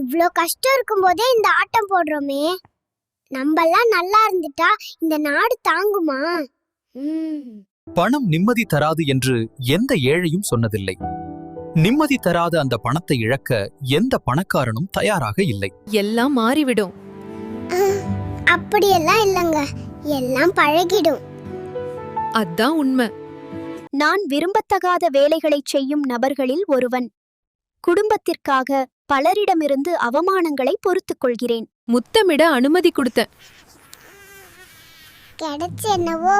இவ்ளோ கஷ்டம் இருக்கும்போதே இந்த ஆட்டம் போடுறோமே, நம்மெல்லாம் நல்லா இருந்துட்டா இந்த நாடு தாங்குமா? பணம் நிம்மதி தராது என்று எந்த ஏழையும் சொன்னதில்லை. நிம்மதி தராத அந்த பணத்தை இழக்க எந்த பணக்காரனும் தயாராக இல்லை. எல்லாம் மாறிவிடும். அப்படியெல்லாம் இல்லங்க, எல்லாம் பழகிடும். அதான் உண்மை. நான் விரும்பத்தகாத வேலைகளை செய்யும் நபர்களில் ஒருவன். குடும்பத்திற்காக பலரிடமிருந்து அவமானங்களை பொறுத்துக் கொள்கிறேன். முத்தமிட அனுமதி கொடுத்தேன். கிடைச்ச என்னவோ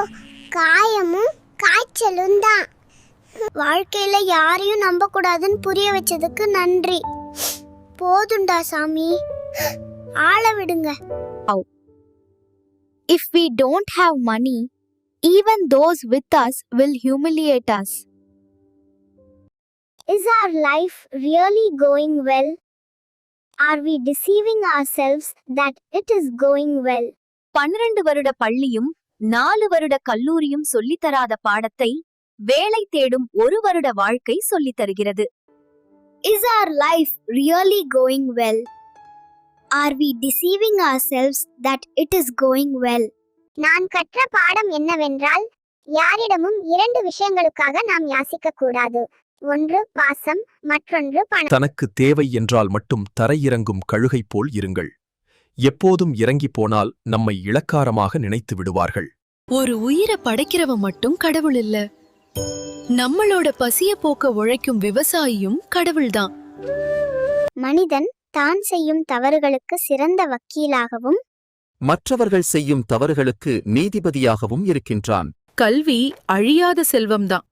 காயமும் காய்ச்சலும் தான். வாழ்க்கையில யாரையும் நம்ப கூடாதுன்னு புரிய வச்சதுக்கு நன்றி. போதுண்டா சாமி, ஆள விடுங்க. If we don't have money, even those with us will humiliate us. Is our life really going well? Are we deceiving ourselves that it is going well? 12 வருட பள்ளியும் 4 வருட கல்லூரியும் சொல்லித்தராத பாடத்தை வேலை தேடும் 1 வருட வாழ்க்கை சொல்லித் தருகிறது. Is our life really going well? Are we deceiving ourselves that it is going well? நான் கற்ற பாடம் என்னவென்றால், யாரிடமும் 2 விஷயங்களுக்காக நாம் யாசிக்க கூடாது. ஒன்று பாசம், மற்றொன்று பணம். தனக்கு தேவை என்றால் மட்டும் தரையிறங்கும் கழுகை போல் இருங்கள். எப்போதும் இறங்கி போனால் நம்மை இளக்காரமாக நினைத்து விடுவார்கள். ஒரு உயிரை படைக்கிறவன் மட்டும் கடவுள் இல்ல. நம்மளோட பசிய போக்க உழைக்கும் விவசாயியும் கடவுள்தான். மனிதன் தான் செய்யும் தவறுகளுக்கு சிறந்த வக்கீலாகவும் மற்றவர்கள் செய்யும் தவறுகளுக்கு நீதிபதியாகவும் இருக்கின்றான். கல்வி அழியாத செல்வம்தான்.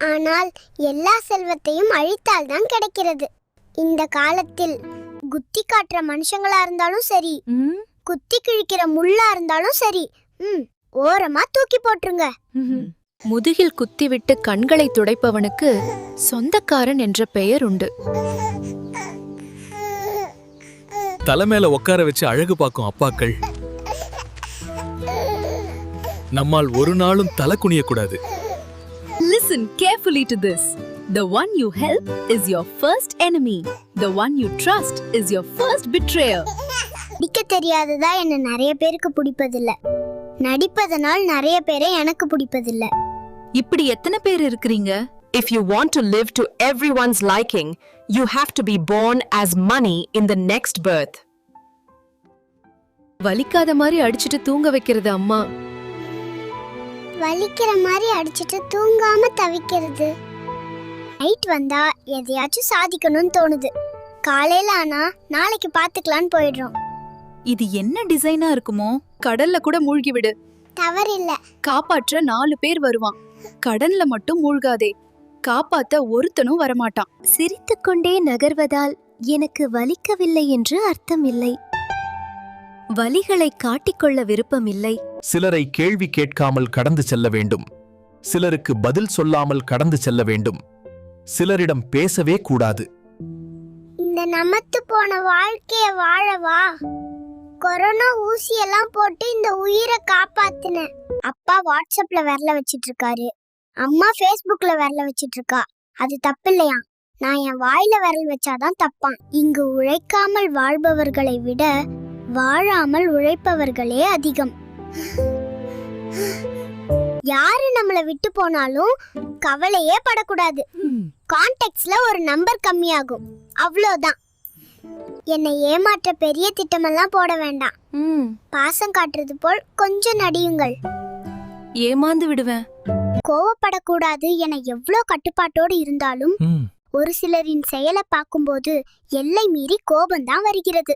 ஆனால் எல்லா செல்வத்தையும் அழித்தால்தான் கிடைக்கிறது. இந்த காலத்தில் குத்தி காட்டுற மனுஷங்களா இருந்தாலும் சரி, குத்தி கிழிக்கிற முள்ளா இருந்தாலும் சரி, ஓரமா தூக்கி போட்டுருங்க. முதுகில் குத்திவிட்டு கண்களை துடைப்பவனுக்கு சொந்தக்காரன் என்ற பெயர் உண்டு. தலைமையில உட்கார வச்சு அழகு பார்க்கும் அப்பாக்கள் நம்மால் ஒரு நாளும் தலை குனிய கூடாது. Listen carefully to this. The one you help is your first enemy. The one you trust is your first betrayer. நடிக்க தெரியாததா என்ன நிறைய பேருக்கு பிடிப்பதில்ல. நடிப்பதனால் நிறைய பேரை எனக்கு பிடிப்பதில்ல. இப்படி எத்தனை பேர் இருக்கிறீங்க? If you want to live to everyone's liking, you have to be born as money in the next birth. வலிக்காத மாதிரி அடிச்சிட்டு தூங்க வைக்கிறது அம்மா. வலிக்கிற மாதிரி அடிச்சிட்டு தூங்காம தவிக்கிறது. நைட் வந்தா எதையாச்சும் சாதிக்கணும்னு தோணுது. காலையில ஆனா நாளைக்கு பாத்துக்கலான்னு போயிடுறோம். இது என்ன டிசைனா இருக்குமோ? கடல்ல கூட மூழ்கி விடு. தவறில்ல. காப்பாற்ற 4 பேர் வருவான். கடல்ல மட்டும் மூழ்காதே. காப்பாத்த ஒருத்தனும் வரமாட்டான். சிரித்துக்கொண்டே நகர்வதால் எனக்கு வலிக்கவில்லை என்று அர்த்தமில்லை. வலிகளை காட்டிக்கொள்ள விருப்பமில்லை. சிலரை கேள்வி கேட்காமல் கடந்து செல்ல வேண்டும். சிலருக்கு பதில் சொல்லாமல் கடந்து செல்ல வேண்டும். சிலரிடம் பேசவே கூடாது. இந்த நமத்து போன வாழ்க்கைய வாழவா? கொரோனா ஊசியெல்லாம் போட்டு இந்த உயிரை காப்பாத்தினேன். அப்பா வாட்ஸ்அப்ல விரல வச்சிட்டு இருக்காரு, அம்மா Facebookல விரல வச்சிட்டு இருக்கா. அது தப்பில்லையா? நான் என் வாயில விரல் வச்சாதான் தப்பான். இங்கு உழைக்காமல் வாழ்பவர்களை விட வாழாமல் உழைப்பவர்களே அதிகம். யாரு நம்மள விட்டு போனாலும் கவலையே படக்கூடாது. கான்டாக்ட்ஸ்ல ஒரு நம்பர் கம்மியாகும், அவ்வளோதான். என்னை ஏமாற்ற பெரிய திட்டமெல்லாம் போட வேண்டாம். பாசம் காட்டுறது போல் கொஞ்சம் நடியுங்கள். ஏமாந்து விடுவேன். கோவப்படக்கூடாது என எவ்வளோ கட்டுப்பாட்டோடு இருந்தாலும் ஒரு சிலரின் செயலை பார்க்கும்போது எல்லை மீறி கோபம்தான் வருகிறது.